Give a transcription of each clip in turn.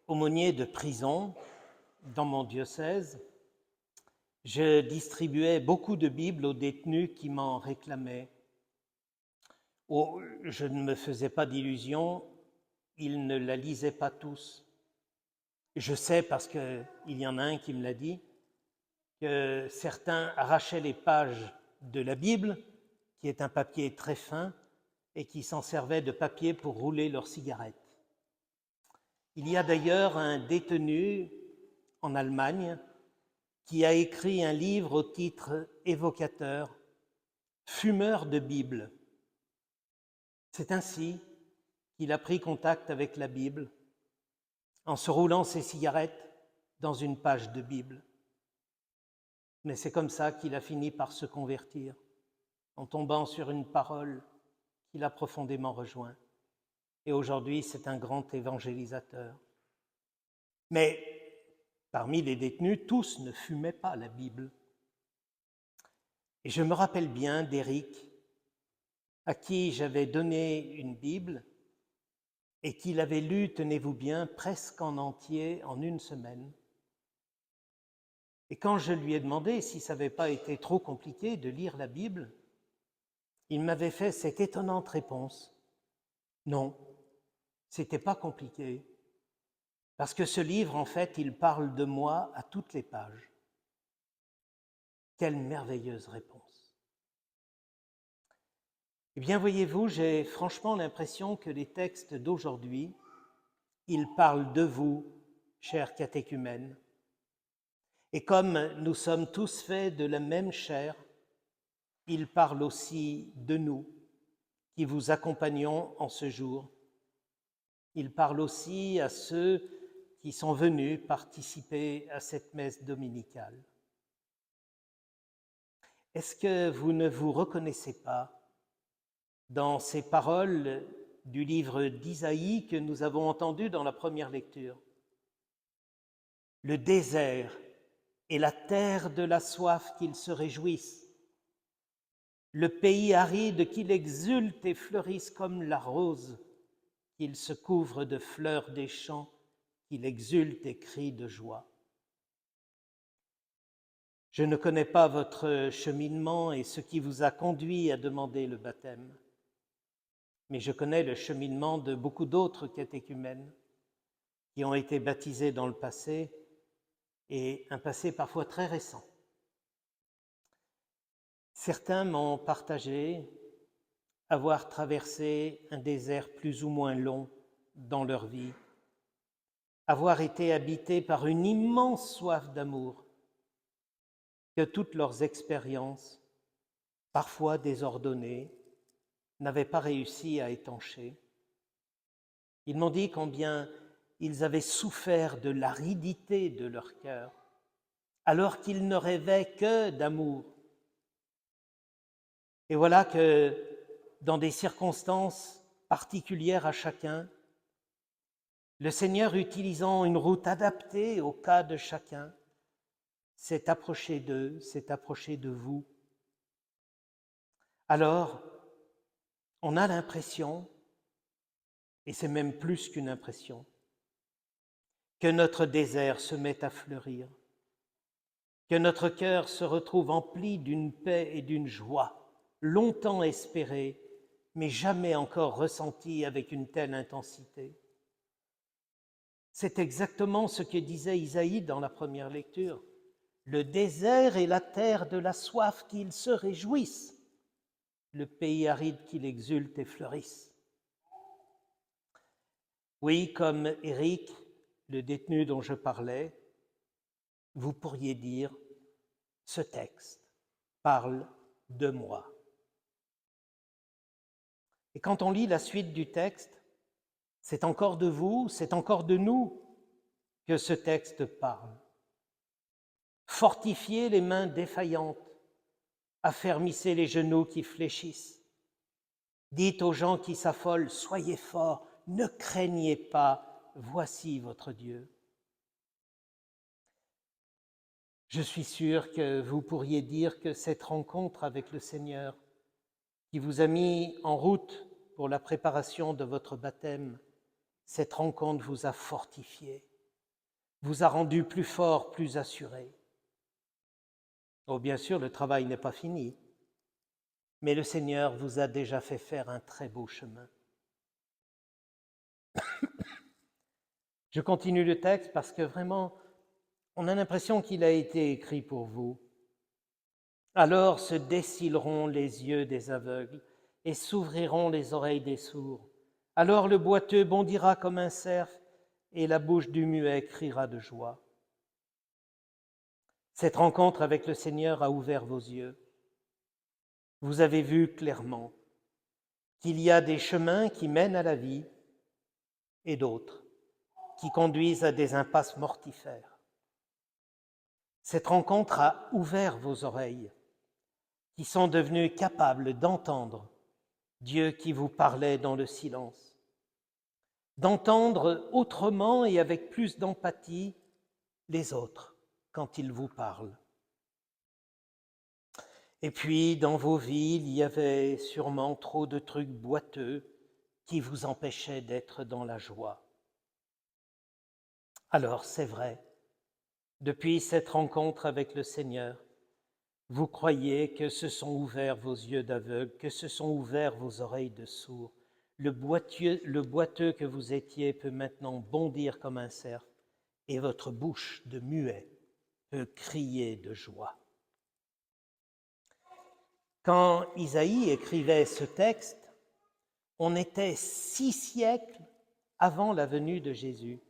aumônier de prison dans mon diocèse, je distribuais beaucoup de Bibles aux détenus qui m'en réclamaient. Oh, je ne me faisais pas d'illusions, ils ne la lisaient pas tous. Je sais, parce qu'il y en a un qui me l'a dit, que certains arrachaient les pages de la Bible, qui est un papier très fin, et qui s'en servaient de papier pour rouler leurs cigarettes. Il y a d'ailleurs un détenu en Allemagne qui a écrit un livre au titre évocateur « Fumeur de Bible ». C'est ainsi qu'il a pris contact avec la Bible en se roulant ses cigarettes dans une page de Bible. Mais c'est comme ça qu'il a fini par se convertir, en tombant sur une parole qui l'a profondément rejoint. Et aujourd'hui, c'est un grand évangélisateur. Mais parmi les détenus, tous ne fumaient pas la Bible. Et je me rappelle bien d'Éric, à qui j'avais donné une Bible et qu'il avait lue, tenez-vous bien, presque en entier en une semaine. Et quand je lui ai demandé si ça n'avait pas été trop compliqué de lire la Bible, il m'avait fait cette étonnante réponse. Non, c'était pas compliqué. Parce que ce livre, en fait, il parle de moi à toutes les pages. Quelle merveilleuse réponse. Eh bien, voyez-vous, j'ai franchement l'impression que les textes d'aujourd'hui, ils parlent de vous, chers catéchumènes. Et comme nous sommes tous faits de la même chair, ils parlent aussi de nous, qui vous accompagnons en ce jour. Ils parlent aussi à ceux qui sont venus participer à cette messe dominicale. Est-ce que vous ne vous reconnaissez pas dans ces paroles du livre d'Isaïe que nous avons entendues dans la première lecture? Le désert et la terre de la soif qu'il se réjouisse, le pays aride qu'il exulte et fleurisse comme la rose, qu'il se couvre de fleurs des champs, qu'il exulte et crie de joie. Je ne connais pas votre cheminement et ce qui vous a conduit à demander le baptême, mais je connais le cheminement de beaucoup d'autres catéchumènes qui ont été baptisés dans le passé, et un passé parfois très récent. Certains m'ont partagé avoir traversé un désert plus ou moins long dans leur vie, avoir été habités par une immense soif d'amour que toutes leurs expériences, parfois désordonnées, n'avaient pas réussi à étancher. Ils m'ont dit combien ils avaient souffert de l'aridité de leur cœur, alors qu'ils ne rêvaient que d'amour. Et voilà que, dans des circonstances particulières à chacun, le Seigneur, utilisant une route adaptée au cas de chacun, s'est approché d'eux, s'est approché de vous. Alors, on a l'impression, et c'est même plus qu'une impression, que notre désert se met à fleurir, que notre cœur se retrouve empli d'une paix et d'une joie, longtemps espérée, mais jamais encore ressentie avec une telle intensité. C'est exactement ce que disait Isaïe dans la première lecture. Le désert et la terre de la soif qu'ils se réjouissent, le pays aride qu'il exulte et fleurisse. Oui, comme Éric, le détenu dont je parlais, vous pourriez dire, ce texte parle de moi. Et quand on lit la suite du texte, c'est encore de vous, c'est encore de nous que ce texte parle. Fortifiez les mains défaillantes, affermissez les genoux qui fléchissent. Dites aux gens qui s'affolent, soyez forts, ne craignez pas, voici votre Dieu. Je suis sûr que vous pourriez dire que cette rencontre avec le Seigneur, qui vous a mis en route pour la préparation de votre baptême, cette rencontre vous a fortifié, vous a rendu plus fort, plus assuré. Oh, bien sûr, le travail n'est pas fini, mais le Seigneur vous a déjà fait faire un très beau chemin. Je continue le texte parce que vraiment, on a l'impression qu'il a été écrit pour vous. Alors se dessilleront les yeux des aveugles et s'ouvriront les oreilles des sourds. Alors le boiteux bondira comme un cerf et la bouche du muet criera de joie. Cette rencontre avec le Seigneur a ouvert vos yeux. Vous avez vu clairement qu'il y a des chemins qui mènent à la vie et d'autres qui conduisent à des impasses mortifères. Cette rencontre a ouvert vos oreilles, qui sont devenues capables d'entendre Dieu qui vous parlait dans le silence, d'entendre autrement et avec plus d'empathie les autres quand ils vous parlent. Et puis, dans vos vies, il y avait sûrement trop de trucs boiteux qui vous empêchaient d'être dans la joie. Alors, c'est vrai, depuis cette rencontre avec le Seigneur, vous croyez que se sont ouverts vos yeux d'aveugle, que se sont ouverts vos oreilles de sourd. Le boiteux que vous étiez peut maintenant bondir comme un cerf et votre bouche de muet peut crier de joie. Quand Isaïe écrivait ce texte, on était 6 siècles avant la venue de Jésus.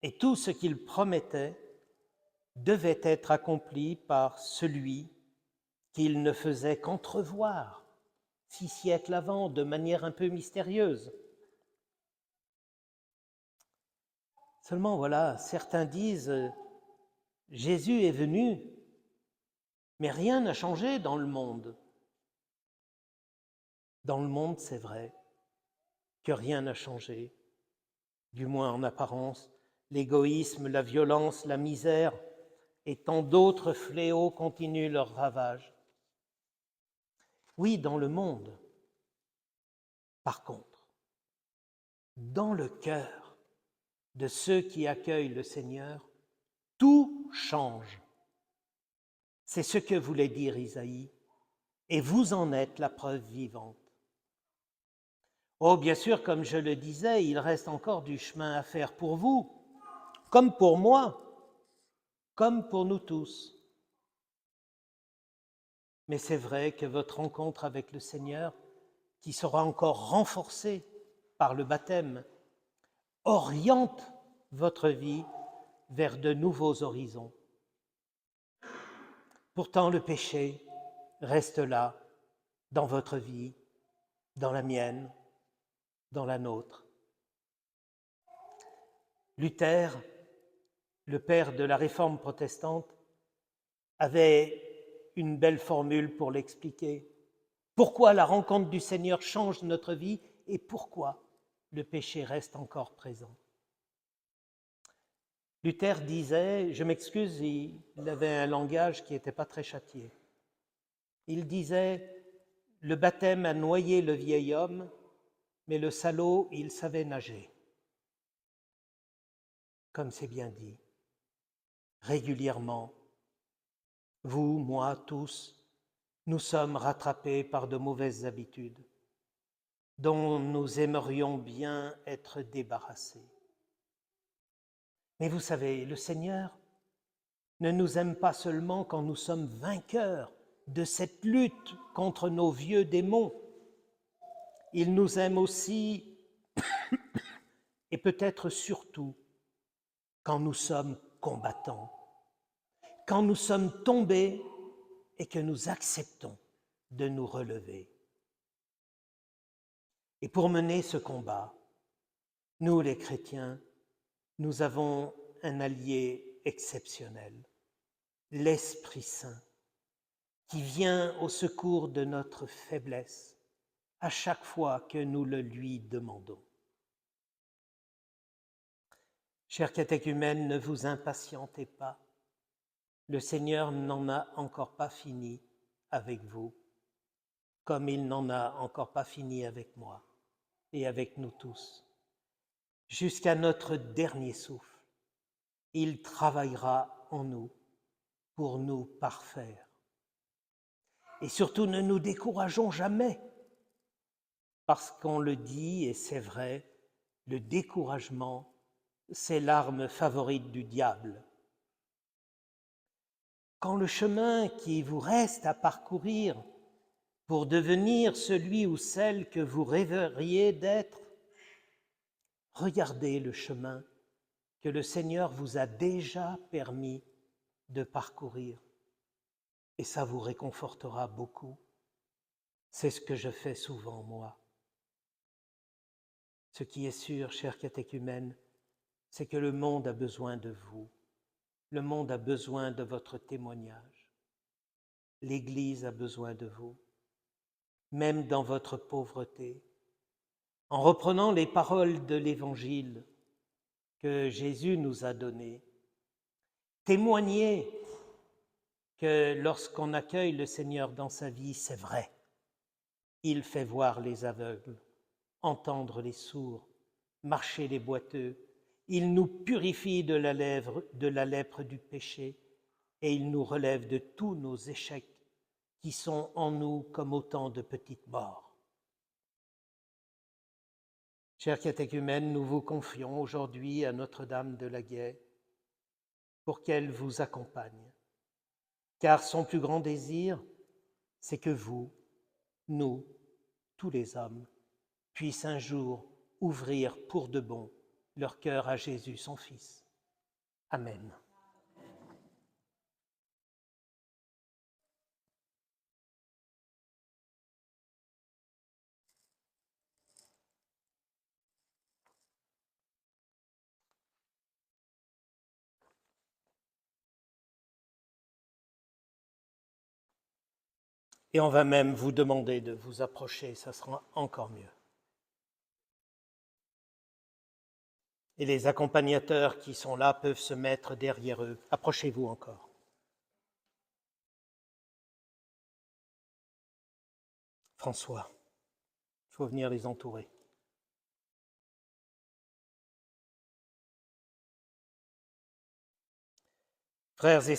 Et tout ce qu'il promettait devait être accompli par celui qu'il ne faisait qu'entrevoir 6 siècles avant, de manière un peu mystérieuse. Seulement voilà, certains disent Jésus est venu, mais rien n'a changé dans le monde. Dans le monde, c'est vrai que rien n'a changé, du moins en apparence. L'égoïsme, la violence, la misère et tant d'autres fléaux continuent leur ravage. Oui, dans le monde. Par contre, dans le cœur de ceux qui accueillent le Seigneur, tout change. C'est ce que voulait dire Isaïe, et vous en êtes la preuve vivante. Oh, bien sûr, comme je le disais, il reste encore du chemin à faire pour vous, comme pour moi, comme pour nous tous. Mais c'est vrai que votre rencontre avec le Seigneur, qui sera encore renforcée par le baptême, oriente votre vie vers de nouveaux horizons. Pourtant, le péché reste là, dans votre vie, dans la mienne, dans la nôtre. Luther, le père de la réforme protestante, avait une belle formule pour l'expliquer. Pourquoi la rencontre du Seigneur change notre vie et pourquoi le péché reste encore présent. Luther disait, je m'excuse, il avait un langage qui n'était pas très châtié. Il disait, le baptême a noyé le vieil homme, mais le salaud, il savait nager. Comme c'est bien dit, régulièrement, vous, moi, tous, nous sommes rattrapés par de mauvaises habitudes dont nous aimerions bien être débarrassés. Mais vous savez, le Seigneur ne nous aime pas seulement quand nous sommes vainqueurs de cette lutte contre nos vieux démons. Il nous aime aussi, et peut-être surtout, quand nous sommes combattants, quand nous sommes tombés et que nous acceptons de nous relever. Et pour mener ce combat, nous les chrétiens, nous avons un allié exceptionnel, l'Esprit Saint, qui vient au secours de notre faiblesse à chaque fois que nous le lui demandons. Chers catéchumènes, ne vous impatientez pas. Le Seigneur n'en a encore pas fini avec vous, comme il n'en a encore pas fini avec moi et avec nous tous. Jusqu'à notre dernier souffle, il travaillera en nous pour nous parfaire. Et surtout, ne nous décourageons jamais, parce qu'on le dit, et c'est vrai, le découragement, c'est l'arme favorite du diable. Quand le chemin qui vous reste à parcourir pour devenir celui ou celle que vous rêveriez d'être, regardez le chemin que le Seigneur vous a déjà permis de parcourir. Et ça vous réconfortera beaucoup. C'est ce que je fais souvent, moi. Ce qui est sûr, chers catéchumènes, c'est que le monde a besoin de vous. Le monde a besoin de votre témoignage. L'Église a besoin de vous, même dans votre pauvreté. En reprenant les paroles de l'Évangile que Jésus nous a données, témoignez que lorsqu'on accueille le Seigneur dans sa vie, c'est vrai. Il fait voir les aveugles, entendre les sourds, marcher les boiteux. Il nous purifie de la lèpre du péché et il nous relève de tous nos échecs qui sont en nous comme autant de petites morts. Chers catéchumènes, nous vous confions aujourd'hui à Notre-Dame de la Gaie pour qu'elle vous accompagne, car son plus grand désir, c'est que vous, nous, tous les hommes, puissent un jour ouvrir pour de bon leur cœur à Jésus, son Fils. Amen. Et on va même vous demander de vous approcher, ça sera encore mieux. Et les accompagnateurs qui sont là peuvent se mettre derrière eux. Approchez-vous encore. François, il faut venir les entourer. Frères et